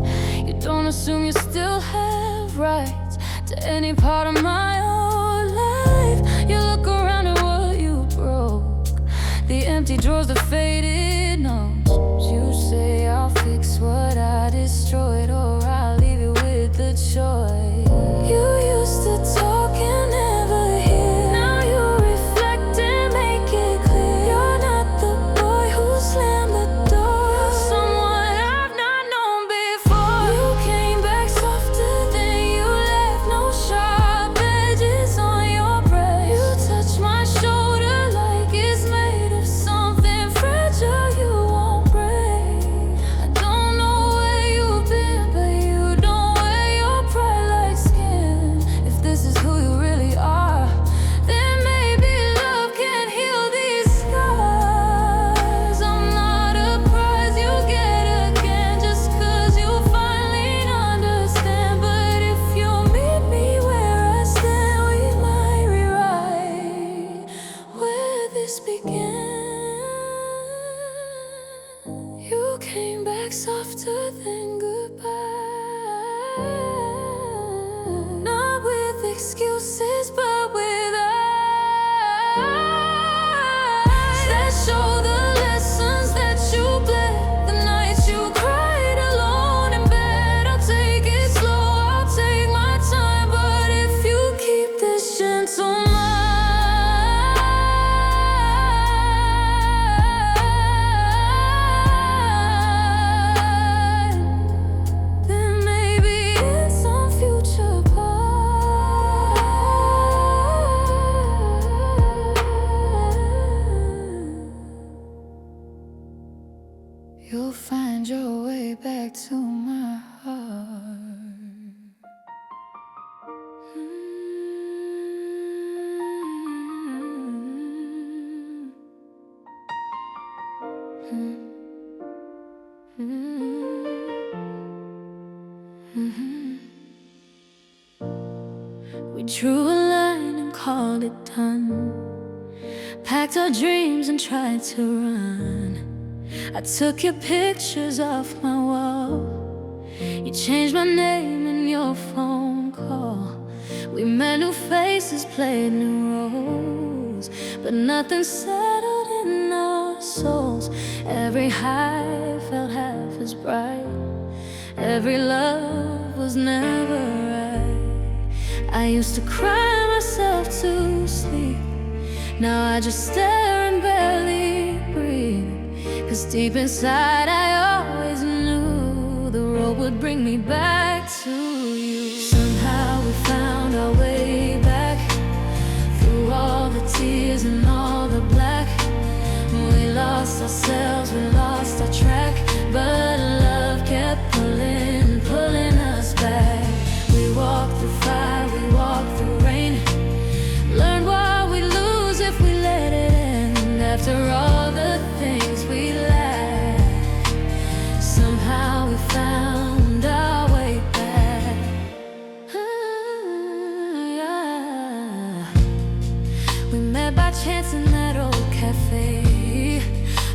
You don't assume you still have rights to any part of my old life. You look around at what you broke, the empty drawers, the faded notes. You say I'll fix what I destroyed, or I'll leave you with the choice. You used to talk and never hear. Now you reflect and make it clear. You're not the boy who slammed the door. You're someone I've not known before. You came back softer than you left, no sharp edges on your breath. You touched my shoulder like it's made of something fragile you won't Mhm. We drew a line and called it done. Packed our dreams and tried to run. I took your pictures off my wall. You changed my name in your phone call. We met new faces, played new roles, but nothing settled in our souls. Every high felt half as bright. Every love was never right. I used to cry myself to sleep. Now I just stare and barely breathe. 'Cause deep inside I always knew the road would bring me back to you. Somehow we found our way back, through all the tears and all the black. We lost ourselves, we lost our track, but love kept pulling, pulling us back. We walked through fire, we walked through rain. Learned what we lose if we let it end. After all the things we lacked, somehow we found our way back. Yeah. We met by chance in that old cafe,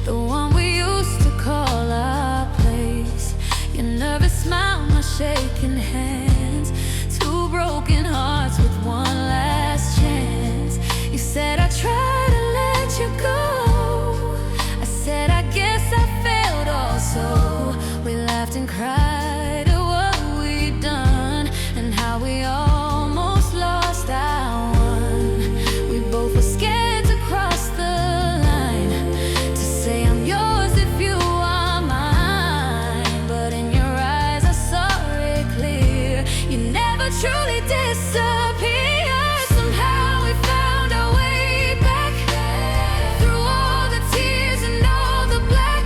the one we used to call our place. Your nervous smile, my shaking hands, two broken hearts with one last chance. You said I tried to let you go. I said I guess I failed also. We laughed and cried at what we'd done and how we almost lost our one. We both were scared to cross the line, to say I'm yours if you are mine. But in your eyes I saw it clear. You never truly disappeared. Somehow we found our way back, through all the tears and all the black.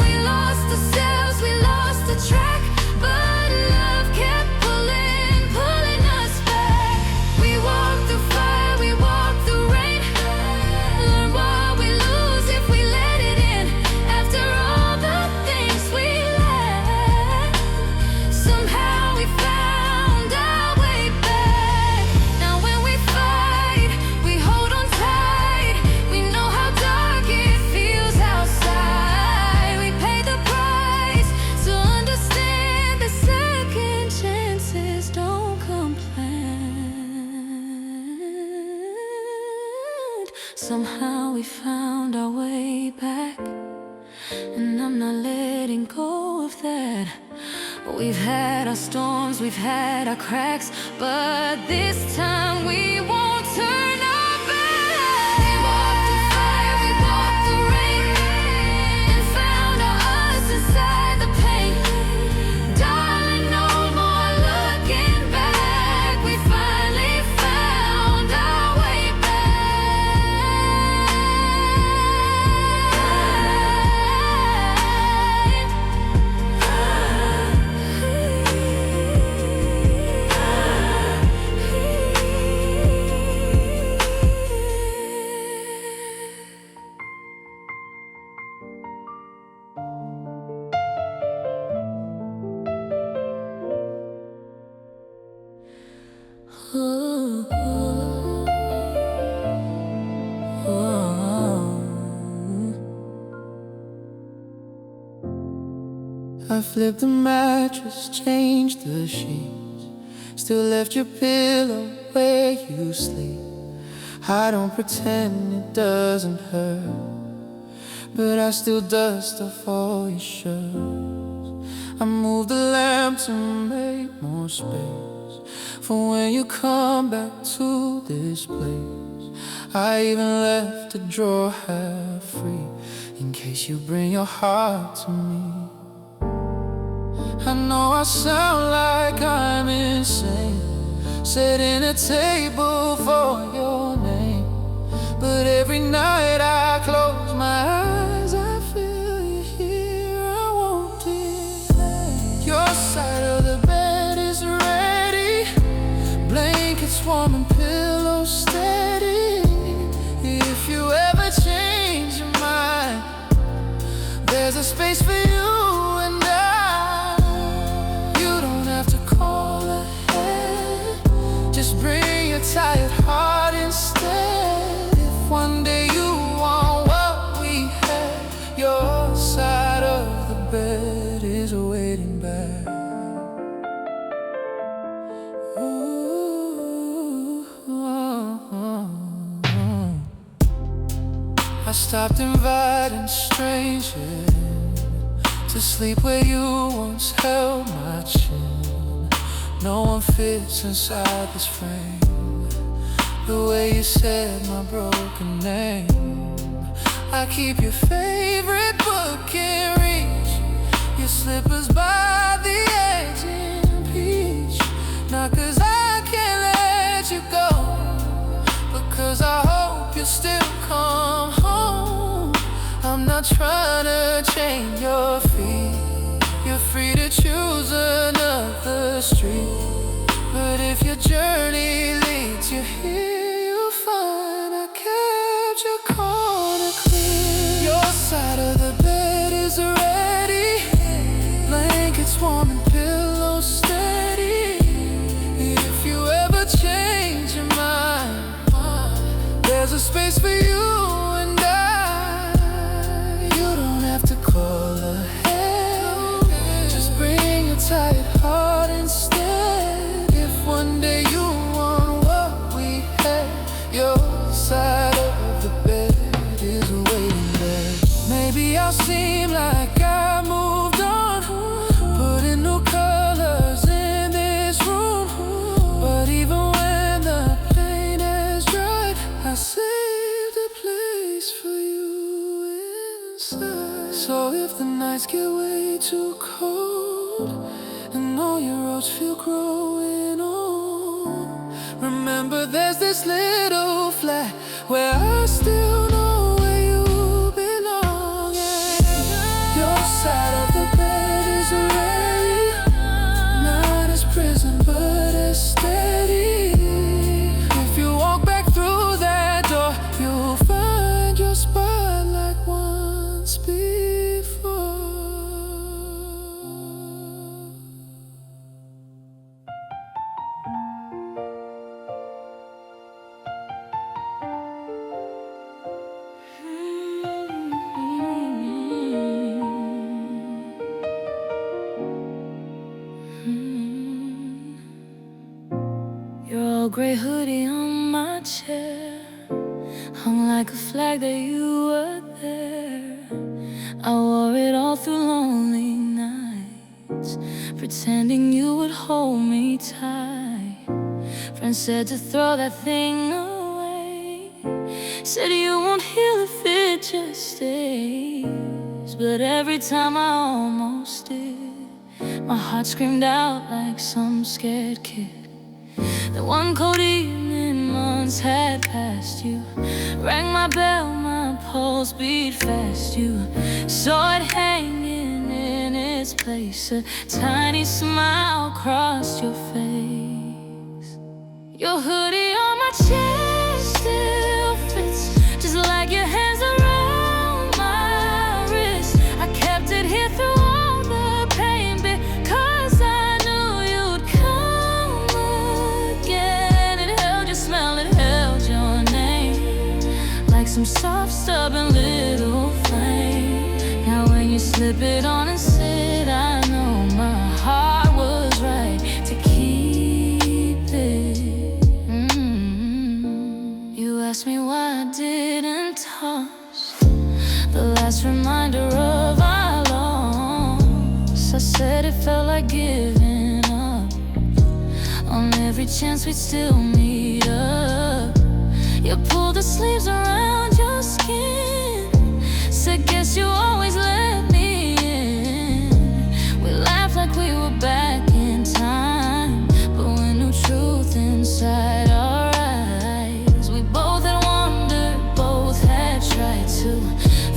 We lost ourselves, we lost the track, but love kept pulling, pulling us back. We walked through fire, we walked through rain. Learn what we lose if we let it in. After all the things we lacked, somehow we found our way back. Now when we fight, we hold on tight. We know how dark it feels outside. We pay the price to understand that second chances don't come planned. Somehow we found our way back, and I'm not letting go of that. We've had our storms, we've had our cracks, but this time we won't turn our back. We walked through fire, we walked through rain, and found our us inside the pain. Darling, no more looking back. We finally found our way I flipped the mattress, changed the sheets, still left your pillow where you sleep. I don't pretend it doesn't hurt, but I still dust off all your shirts. I moved the lamp to make more space for when you come back to this place. I even left the drawer half free in case you bring your heart to me. I know I sound like I'm insane, setting a table for your name, but every night I close my eyes, I feel you here, I won't delay. Your side of the bed is ready, blankets warm and pillows steady. If you ever change your mind, there's a space for you and I. You don't I stopped inviting strangers to sleep where you once held my chin. No one fits inside this frame, the way you said my broken name. I keep your favorite book in reach, your slippers by the edge in peach. Not 'cause I can't let you go, but 'cause I hope you'll still come home. I'm not trying to change your feet, you're free to choose another street. But if your journey leads you here, you'll find I kept your corner clear. Your side of the bed is ready, blankets warm and pillows steady. If you ever change your mind, there's a space for you and I. You don't have to call ahead, just bring your tired heart instead. If one day you want what we had, your side of the bed is waiting there. Maybe I'll seem like I moved on, putting new colors in this room. But even when the pain has dried, I saved a place for you inside. So if the nights get way too cold and all your roads feel growing old, remember there's this little flat where I still know where you belong. And your side of the bed is ready, not as prison but as steady. If you walk back through that door, you'll find your spot like once before. Your old gray hoodie on my chair hung like a flag that you were there. I wore it all through lonely nights, pretending you would hold me tight. Friends said to throw that thing away, said you won't heal if it just stays. But every time I almost did, my heart screamed out like some scared kid. The one cold evening, months had passed. You rang my bell, my pulse beat fast. You saw it hanging in its place, a tiny smile crossed your face. Your hoodie on my chest still fits, just like your hands around my wrist. I kept it here through all the pain, because I knew you'd come again. It held your smell, it held your name, like some soft, stubborn little flame. Now when you slip it on and sit, I know my heart was right to keep it. You asked me why I didn't toss the last reminder of our loss. I said it felt like giving up on every chance we'd still meet up. You pulled the sleeves around your skin, said guess you always let me in. We laughed like we were back in time, but we knew truth inside our eyes. We both had wondered, both had tried to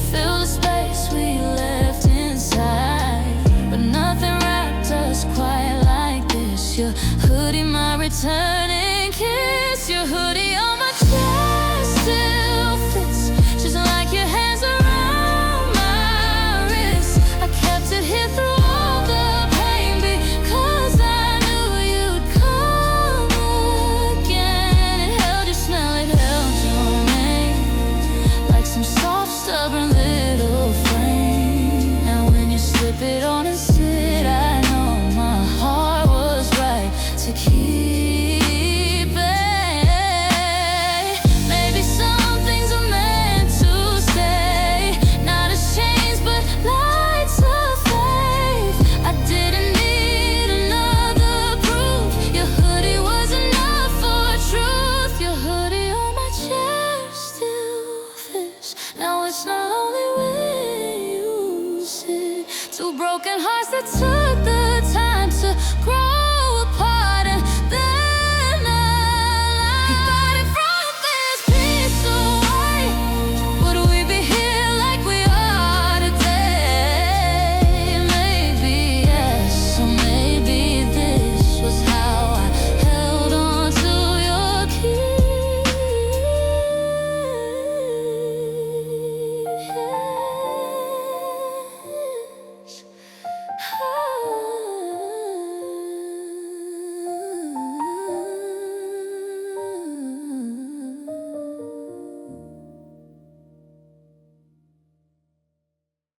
fill the space we left inside, but nothing wrapped us quite like this. Your hoodie, my returning kiss. Your hoodie on my chest still fits, just like your hands around my wrist. I kept it here through all the pain, because I knew you'd come again. It held your smell, it held your name, like some soft, stubborn little flame. Now when you slip it on and sit, I know my heart was right to keep